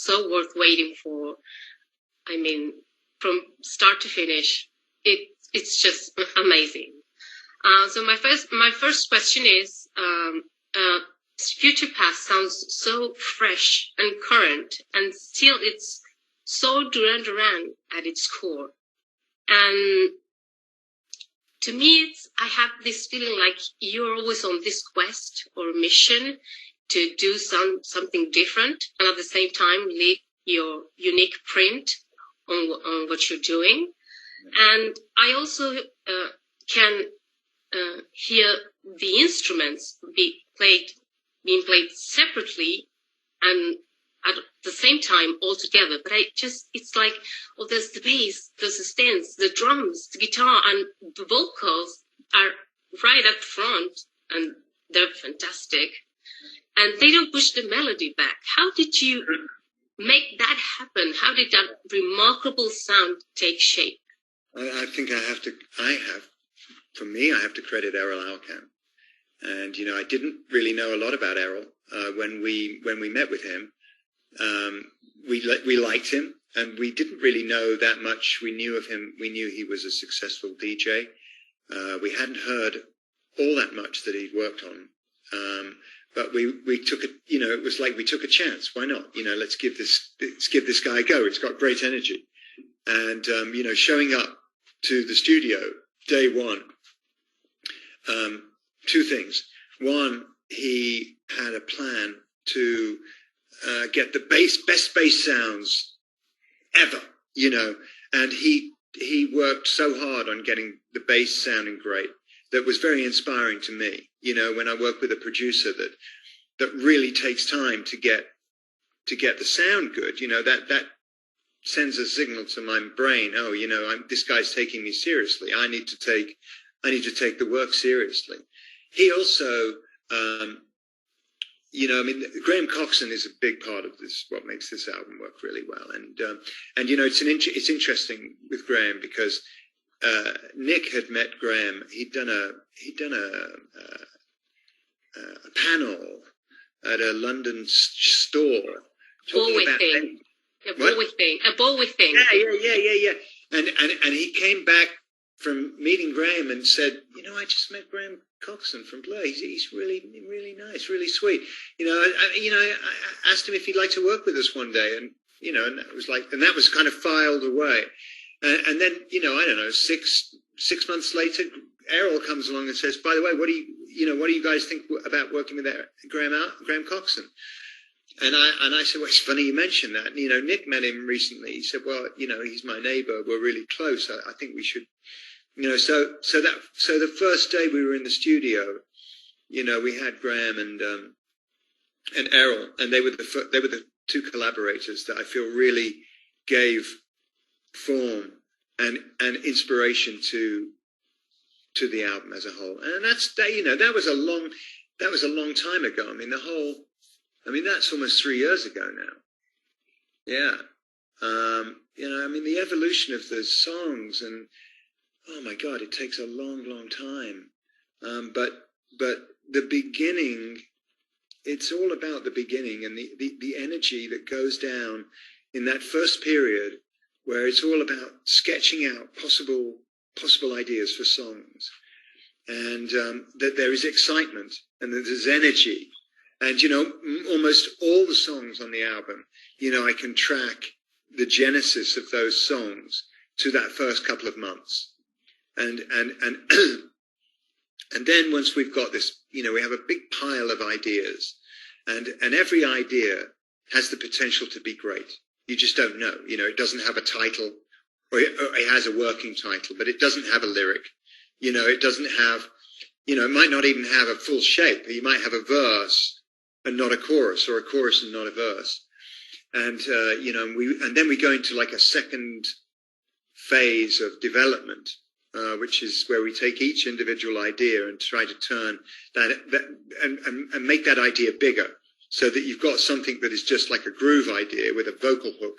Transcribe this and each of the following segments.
so worth waiting for. I mean, from start to finish, it's just amazing. So my first question is, Future Past sounds so fresh and current, and still it's so Duran Duran at its core. And to me, I have this feeling like you're always on this quest or mission to do something different, and at the same time leave your unique print on what you're doing. And I also can hear the instruments being played separately and at the same time all together. But it's like, oh, there's the bass, there's the stands, the drums, the guitar, and the vocals are right up front, and they're fantastic. And they don't push the melody back. How did you make that happen? How did that remarkable sound take shape? I think for me, I have to credit Errol Alkan. And, I didn't really know a lot about Errol when we met with him. We liked him, and we didn't really know that much. We knew of him. We knew he was a successful DJ. We hadn't heard all that much that he'd worked on. But we took it was like we took a chance. Why not? Let's give this guy a go. It's got great energy. And, showing up to the studio day one, two things. One, he had a plan to get the best bass sounds ever, and he worked so hard on getting the bass sounding great. That was very inspiring to me, when I work with a producer that really takes time to get the sound good, that sends a signal to my brain. Oh, this guy's taking me seriously. I need to take the work seriously. He also, Graham Coxon is a big part of this, what makes this album work really well. And it's interesting with Graham because, Nick had met Graham. He'd done a panel at a London store talking about a ball with thing. Yeah. And he came back from meeting Graham and said, I just met Graham Coxon from Blur. He's really, really nice, really sweet. I asked him if he'd like to work with us one day, and and that was kind of filed away. And then, I don't know, six months later, Errol comes along and says, by the way, what do you guys think about working with Graham Coxon? And I said, well, it's funny you mentioned that. And, Nick met him recently. He said, well, he's my neighbor. We're really close. I think we should, so the first day we were in the studio, we had Graham and Errol, and they were the two collaborators that I feel really gave form and inspiration to the album as a whole. And that was a long time ago. That's almost 3 years ago now. Yeah. The evolution of the songs, and oh my God, it takes a long, long time. But the beginning, it's all about the beginning and the energy that goes down in that first period, where it's all about sketching out possible ideas for songs, and that there is excitement and that there's energy. And, almost all the songs on the album, I can track the genesis of those songs to that first couple of months. And then once we've got this, we have a big pile of ideas, and every idea has the potential to be great. You just don't know. It doesn't have a title, or it has a working title, but it doesn't have a lyric. It doesn't have, it might not even have a full shape. You might have a verse and not a chorus, or a chorus and not a verse. And, and then we go into like a second phase of development, which is where we take each individual idea and try to turn that and make that idea bigger, so that you've got something that is just like a groove idea with a vocal hook.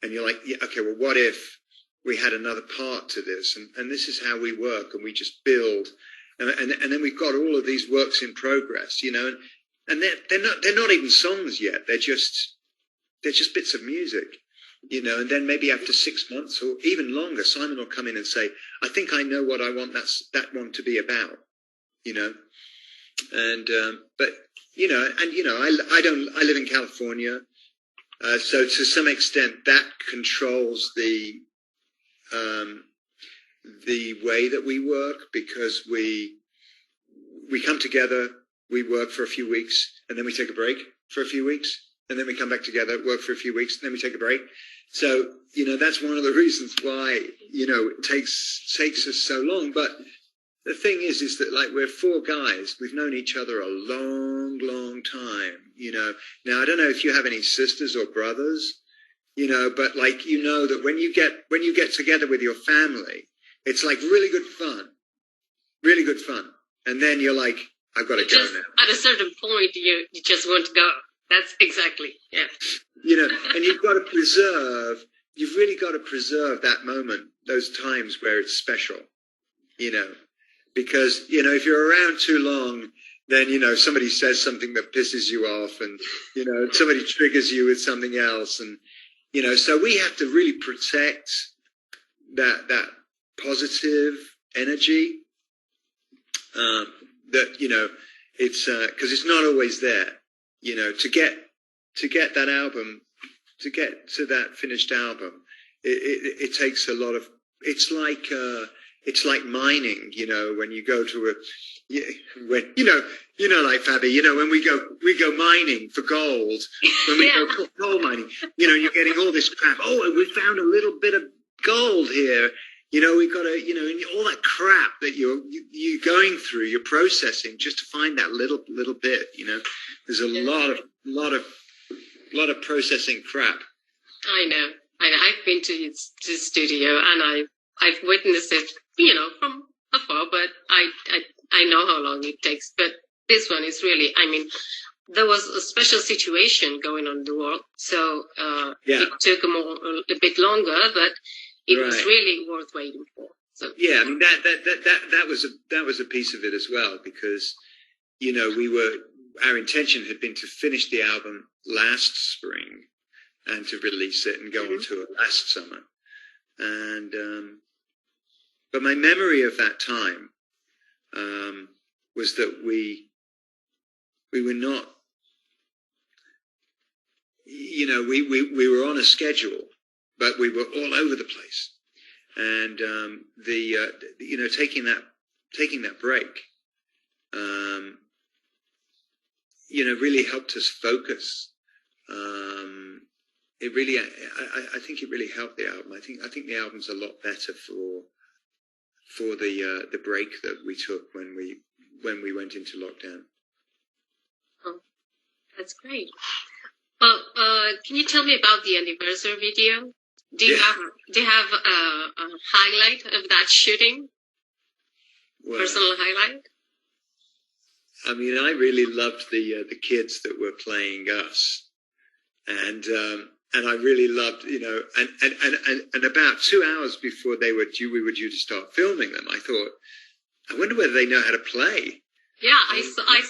And you're like, yeah, okay, well, what if we had another part to this? And this is how we work, and we just build. And then we've got all of these works in progress, and they're not even songs yet. They're just they're just bits of music, and then maybe after 6 months or even longer, Simon will come in and say, I think I know what I want that one to be about, and, but, I live in California. So to some extent that controls the way that we work, because we come together, we work for a few weeks, and then we take a break for a few weeks, and then we come back together, work for a few weeks, and then we take a break. So, that's one of the reasons why, it takes us so long. But the thing is that, like, we're four guys. We've known each other a long, long time, Now, I don't know if you have any sisters or brothers, but, like, that when you get together with your family, it's, like, really good fun. Really good fun. And then you're like, I've got to go now. At a certain point, you just want to go. That's exactly, yeah. And you've really got to preserve that moment, those times where it's special, because, if you're around too long, then, somebody says something that pisses you off, and, somebody triggers you with something else. And, so we have to really protect that positive energy, that, it's, cause it's not always there, to get that album, to get to that finished album, it takes a lot of, it's like mining, when you go to like Fabi, when we go mining for gold, when we go coal mining, you're getting all this crap. Oh, we found a little bit of gold here. We've got to, and all that crap that you're going through, you're processing just to find that little bit, there's a lot of processing crap. I know. I've been to his studio, and I've witnessed it, from afar, but I know how long it takes. But this one is really, there was a special situation going on in the world, so it took a bit longer, but it was really worth waiting for. So yeah, that was a piece of it as well, because our intention had been to finish the album last spring and to release it and go on tour last summer, and but my memory of that time was that we were not, we were on a schedule, but we were all over the place, and taking that break, really helped us focus. It really, I think it really helped the album. I think the album's a lot better for the break that we took when we went into lockdown. Oh, that's great. Well, can you tell me about the anniversary video? Do you have a highlight of that shooting? Well, personal highlight? I really loved the kids that were playing us, and I really loved, and about 2 hours before we were due to start filming them, I thought, I wonder whether they know how to play. Yeah, I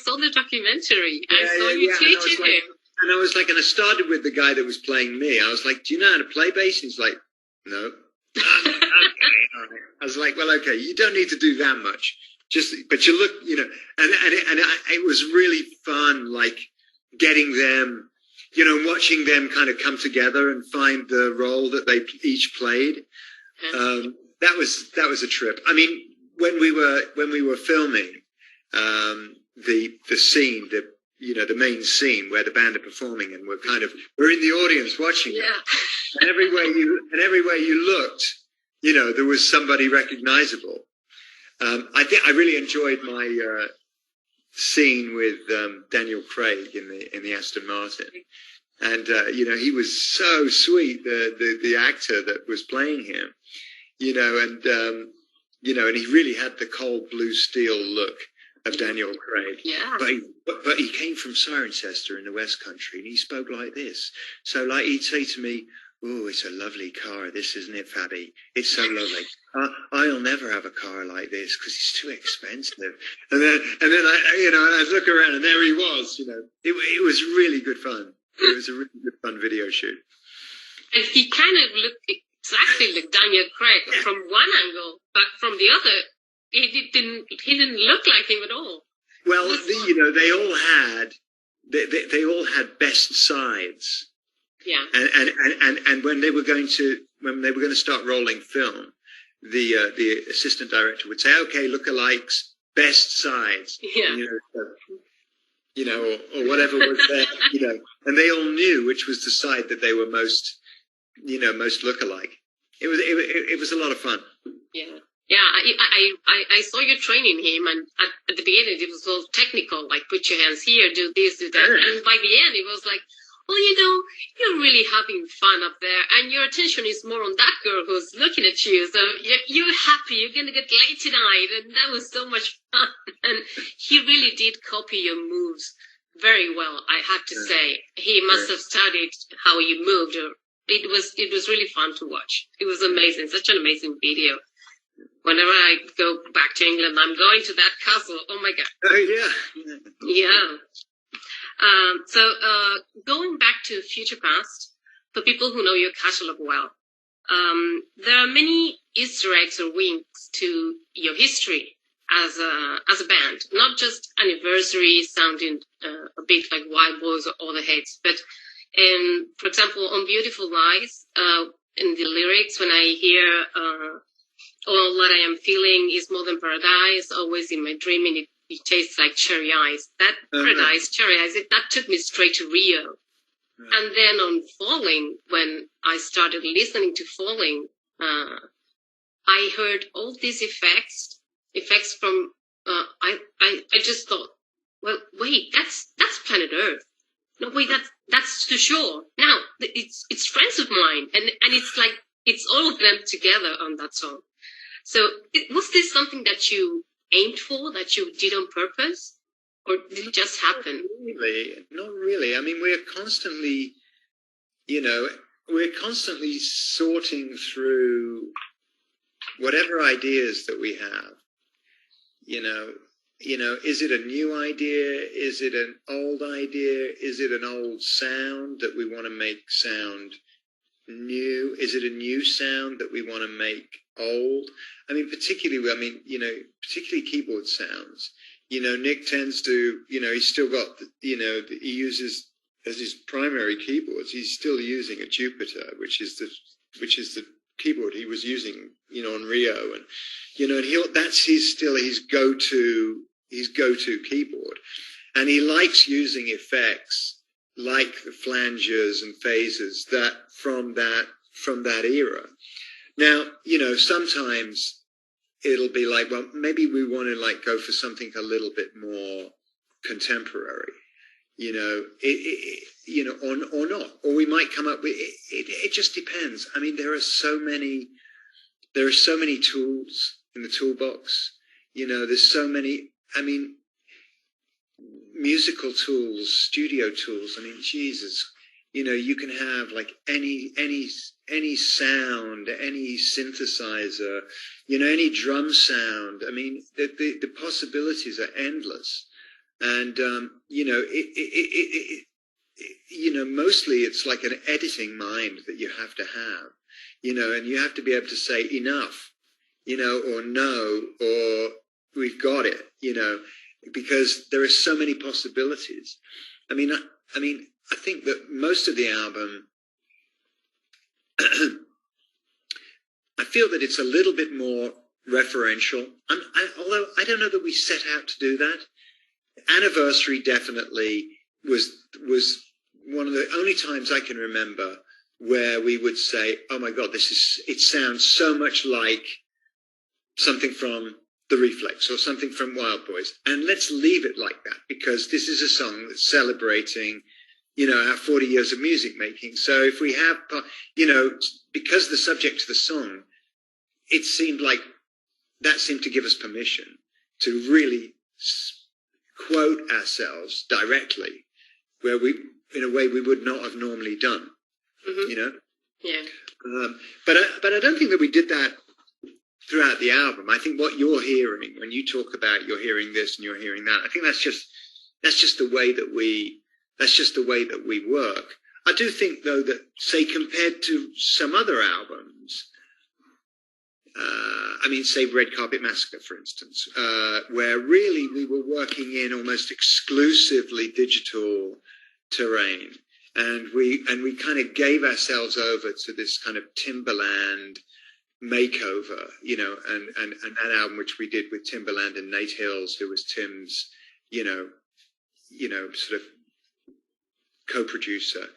saw the documentary. I saw you teaching him. And I was like, and I started with the guy that was playing me. I was like, do you know how to play bass? And he's like, no. Okay, all right. I was like, well, okay, you don't need to do that much. But you look, and it was really fun, like getting them, watching them kind of come together and find the role that they each played. That was a trip. When we were filming, the scene, the main scene where the band are performing, and we're in the audience watching it. And everywhere you looked, there was somebody recognizable. I really enjoyed my scene with Daniel Craig in the Aston Martin, and he was so sweet, the actor that was playing him, and he really had the cold blue steel look of Daniel Craig. Yeah. But he came from Cirencester in the West Country, and he spoke like this. So, like, he'd say to me, "Oh, it's a lovely car, this, isn't it, Fabi? It's so lovely. I'll never have a car like this because it's too expensive." And then I'd look around, and there he was. It was really good fun. It was a really good fun video shoot. And he kind of looked exactly like Daniel Craig from one angle, but from the other, he didn't look like him at all. Well, they all had best sides. Yeah. And when they were going to start rolling film, the assistant director would say, "Okay, lookalikes, best sides." Yeah. Or whatever was there, and they all knew which was the side that they were most lookalike. It was a lot of fun. Yeah. Yeah, I saw you training him, and at the beginning it was all technical, like put your hands here, do this, do that, and by the end it was like, well, you're really having fun up there, and your attention is more on that girl who's looking at you, so you're happy, you're gonna get late tonight, and that was so much fun. And he really did copy your moves very well, I have to say. He must have studied how you moved. It was really fun to watch. It was amazing, such an amazing video. Whenever I go back to England, I'm going to that castle. Oh my God. Oh yeah. Yeah. So going back to Future Past, for people who know your catalog well, there are many Easter eggs or winks to your history as a band, not just anniversary sounding a bit like Wild Boys or All the Hits, but for example, on Beautiful Lies, in the lyrics, when I hear all that I am feeling is more than paradise, always in my dreaming it tastes like cherry ice. That paradise, cherry ice, that took me straight to Rio. And then on Falling, when I started listening to Falling, I heard all these effects from, I just thought, well, wait, that's Planet Earth. No, wait, that's the shore. Now, it's friends of mine, and it's like, it's all of them together on that song. So was this something that you aimed for, that you did on purpose, or did it just happen? Not really. I mean, we're constantly sorting through whatever ideas that we have. Is it a new idea? Is it an old idea? Is it an old sound that we want to make sound new? Is it a new sound that we want to make old? I mean, particularly keyboard sounds. Nick tends to, he's still got, he uses as his primary keyboards. He's still using a Jupiter, which is the keyboard he was using, on Rio, and that's his go-to keyboard, and he likes using effects like the flanges and phases from that era. Now, sometimes it'll be like, well, maybe we want to go for something a little bit more contemporary, or not, or we might come up with it just depends. I mean, there are so many tools in the toolbox. There's so many. I mean, musical tools, studio tools. I mean, Jesus, you can have any sound, any synthesizer, any drum sound. I mean, the possibilities are endless. And, mostly it's like an editing mind that you have to have, and you have to be able to say enough, or no, or we've got it, because there are so many possibilities. I mean, I think that most of the album, I feel that it's a little bit more referential. Although I don't know that we set out to do that. Anniversary definitely was one of the only times I can remember where we would say, oh my God, it sounds so much like something from The Reflex or something from Wild Boys. And let's leave it like that, because this is a song that's celebrating, our 40 years of music making. So if we have, because the subject of the song, it seemed like that seemed to give us permission to really quote ourselves directly, where in a way we would not have normally done, Yeah. But I don't think that we did that throughout the album. I think what you're hearing when you talk about you're hearing this and you're hearing that, I think that's just the way that we That's just the way that we work. I do think, though, that, say, compared to some other albums, say Red Carpet Massacre, for instance, where really we were working in almost exclusively digital terrain. And we kind of gave ourselves over to this kind of Timbaland makeover, and that album, which we did with Timbaland and Nate Hills, who was Tim's, sort of co-producer,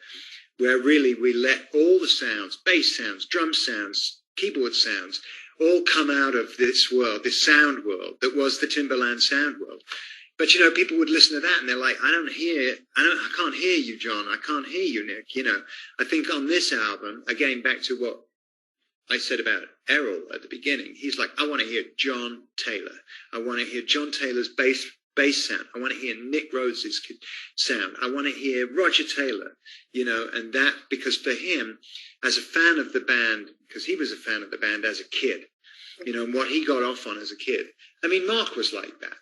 where really we let all the sounds, bass sounds, drum sounds, keyboard sounds, all come out of this world, this sound world that was the Timbaland sound world. But, people would listen to that and they're like, I can't hear you, John. I can't hear you, Nick. I think on this album, again, back to what I said about Errol at the beginning, he's like, I want to hear John Taylor. I want to hear John Taylor's bass sound. I want to hear Nick Rhodes's sound. I want to hear Roger Taylor, and that, because for him, as a fan of the band, because he was a fan of the band as a kid, and what he got off on as a kid. I mean, Mark was like that.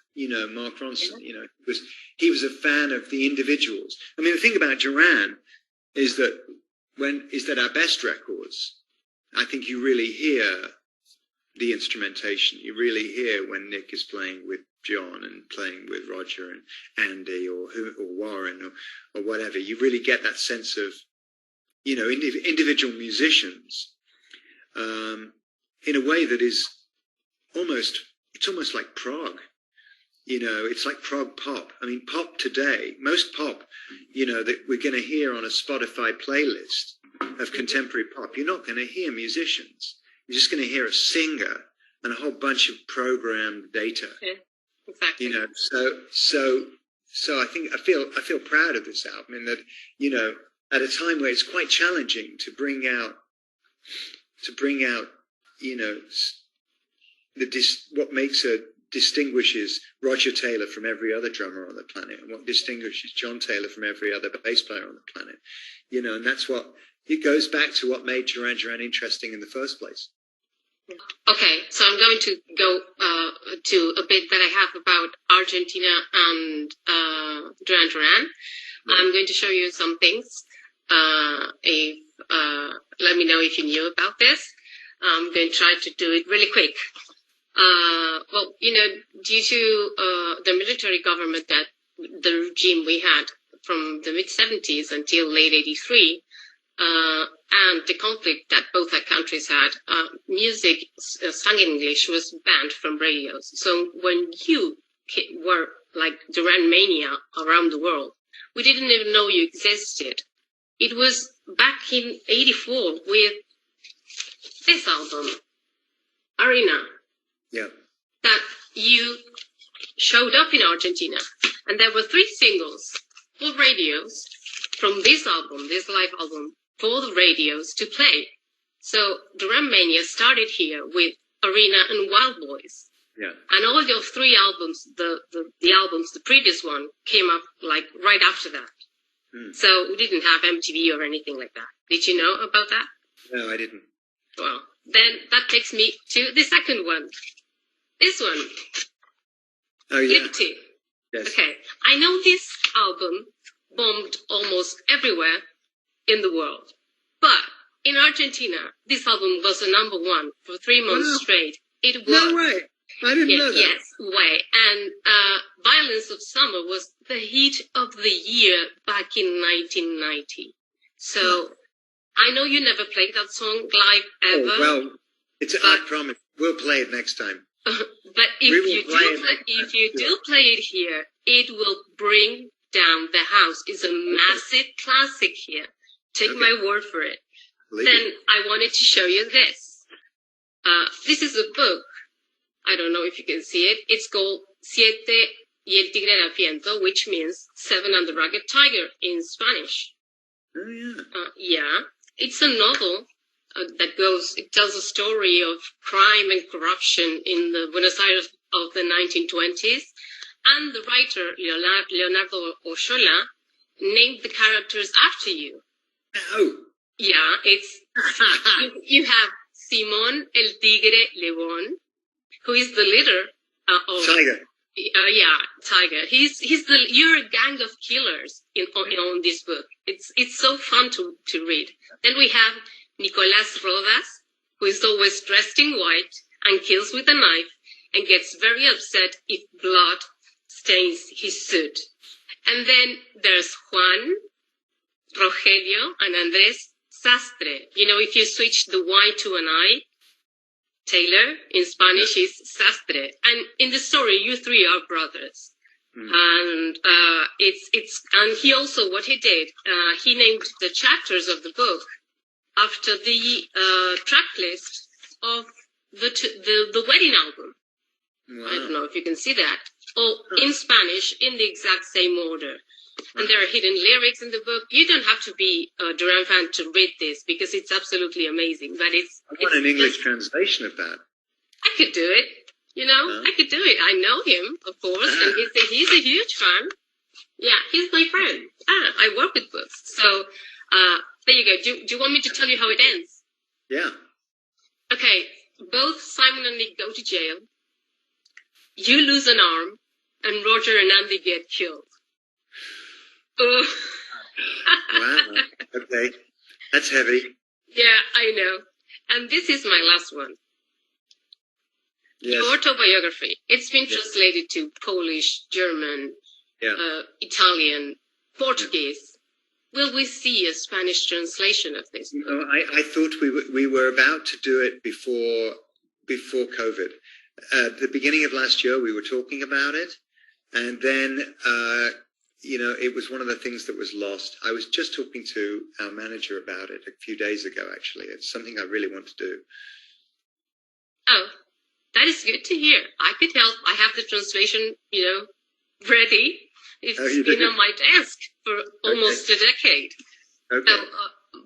Mark Ronson, he was a fan of the individuals. I mean, the thing about Duran is that our best records, I think you really hear the instrumentation. You really hear when Nick is playing with John and playing with Roger and Andy or Warren or whatever. You really get that sense of, individual musicians, in a way that is it's almost like prog. It's like prog pop. I mean, pop today, most pop, that we're going to hear on a Spotify playlist of contemporary pop, you're not going to hear musicians. You're just going to hear a singer and a whole bunch of programmed data. Yeah, exactly. So I think I feel proud of this album in that, at a time where it's quite challenging to bring out, what distinguishes Roger Taylor from every other drummer on the planet, and what distinguishes John Taylor from every other bass player on the planet, and that's what it goes back to what made Duran Duran interesting in the first place. Okay, so I'm going to go to a bit that I have about Argentina and Duran Duran. Yeah. I'm going to show you some things. Let me know if you knew about this. I'm going to try to do it really quick. Due to the military government that the regime we had from the mid-70s until late 83, and the conflict that both our countries had, music sung in English was banned from radios. So when you were like Duran Mania around the world, we didn't even know you existed. It was back in 84 with this album, Arena. Yeah. That you showed up in Argentina. And there were 3 singles for radios from this album, this live album, for the radios to play. So Duran Mania started here with Arena and Wild Boys. Yeah. And all your 3 albums, the previous one, came up like right after that. So we didn't have MTV or anything like that. Did you know about that? No, I didn't. Well, then that takes me to the second one. This one. Oh, yeah. Liberty. Yes. Okay. I know this album bombed almost everywhere in the world. But in Argentina, this album was the number 1 for 3 months straight. It was. No way. I didn't know that. Yes, way. And Violence of Summer was the hit of the year back in 1990. So I know you never played that song live ever. Oh, well, I promise. We'll play it next time. But if you do play it here, it will bring down the house. It's a massive classic here. Take my word for it. Then I wanted to show you this. This is a book. I don't know if you can see it. It's called Siete y el Tigre Harapiento, which means 7 and the Rugged Tiger in Spanish. Oh, yeah. Yeah. It's a novel it tells a story of crime and corruption in the Buenos Aires of the 1920s. And the writer, Leonardo Ochoa, named the characters after you. Oh. Yeah, it's, you have Simón el Tigre León, who is the leader of... Tiger. Yeah, Tiger. You're a gang of killers on this book. It's so fun to read. Then we have Nicolás Rodas, who is always dressed in white and kills with a knife and gets very upset if blood stains his suit. And then there's Juan, Rogelio, and Andrés Sastre. You know, if you switch the Y to an I, Taylor in Spanish is Sastre. And in the story, you three are brothers. And and he also, what he did, he named the chapters of the book after the track list of the wedding album. Wow. I don't know if you can see that. All in Spanish, in the exact same order. And there are hidden lyrics in the book. You don't have to be a Duran fan to read this because it's absolutely amazing. But I want an English translation of that. I could do it. You know, I could do it. I know him, of course, and he's a huge fan. Yeah, he's my friend. I work with books. So there you go. Do you want me to tell you how it ends? Yeah. Okay. Both Simon and Nick go to jail. You lose an arm, and Roger and Andy get killed. Wow. Okay. That's heavy. Yeah, I know. And this is my last one. Yes. Your autobiography. It's been translated to Polish, German, Italian, Portuguese. Will we see a Spanish translation of this? No, I thought we were about to do it before COVID. At the beginning of last year, we were talking about it, and then it was one of the things that was lost. I was just talking to our manager about it a few days ago. Actually, it's something I really want to do. Oh, that is good to hear. I could help. I have the translation, ready. It's been on my desk for almost a decade. Okay. So,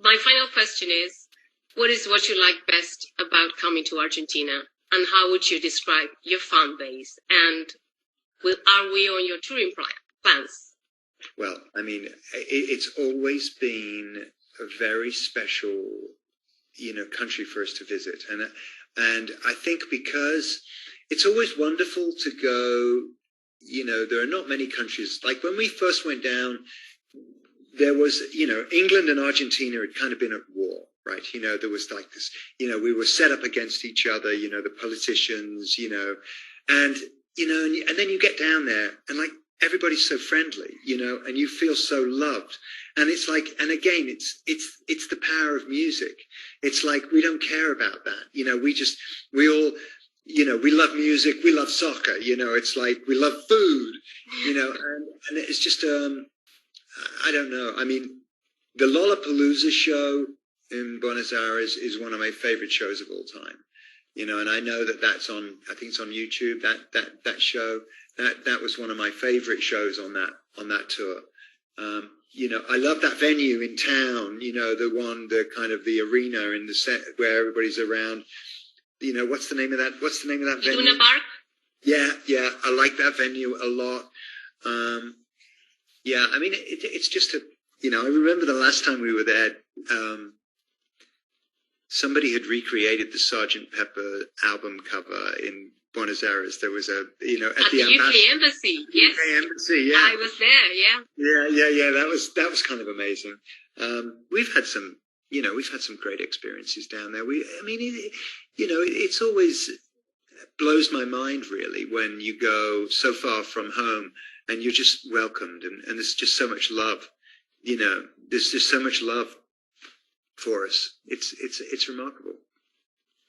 my final question is, what is what you like best about coming to Argentina? And how would you describe your fan base? And are we on your touring plans? Well, I mean, it's always been a very special, country for us to visit. And I think because it's always wonderful to go, there are not many countries. Like when we first went down, there was, England and Argentina had kind of been at war, right? There was like this, we were set up against each other, the politicians, and then you get down there and like everybody's so friendly, and you feel so loved. And it's like, and again, it's the power of music. It's like, we don't care about that. We all, we love music. We love soccer. It's like, we love food, and it's just, I don't know. I mean, the Lollapalooza show in Buenos Aires is one of my favorite shows of all time, and I know that's on, I think it's on YouTube, that show, that was one of my favorite shows on that tour. I love that venue in town, the kind of the arena in the set where everybody's around. What's the name of that venue? Luna Park? Yeah. I like that venue a lot. I mean, it's just I remember the last time we were there, somebody had recreated the Sgt. Pepper album cover in Buenos Aires. There was at the UK Embassy. Yes. UK Embassy, yeah. I was there, yeah. Yeah. That was kind of amazing. We've had some great experiences down there. It's always blows my mind really when you go so far from home and you're just welcomed and there's just so much love. There's just so much love for us. It's remarkable.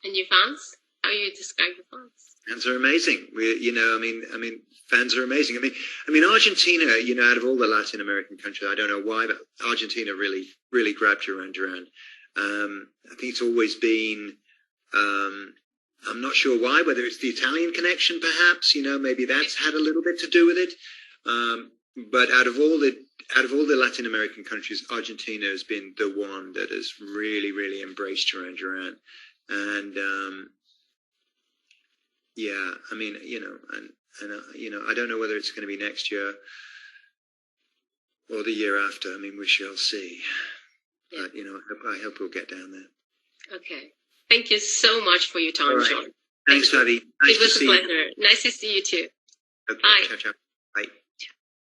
And your fans? How do you describe your fans? Fans are amazing. Fans are amazing. I mean, Argentina, out of all the Latin American countries, I don't know why, but Argentina really, really grabbed Duran Duran. I think it's always been, I'm not sure why, whether it's the Italian connection, perhaps, maybe that's had a little bit to do with it. But out of all the Latin American countries, Argentina has been the one that has really, really embraced Duran Duran. And, I don't know whether it's going to be next year or the year after. I mean, we shall see. Yeah. But, I hope we'll get down there. Okay. Thank you so much for your time, right. John. Thanks, Fabi. It was a pleasure. Nice to see you too. Okay, Bye. ciao, ciao.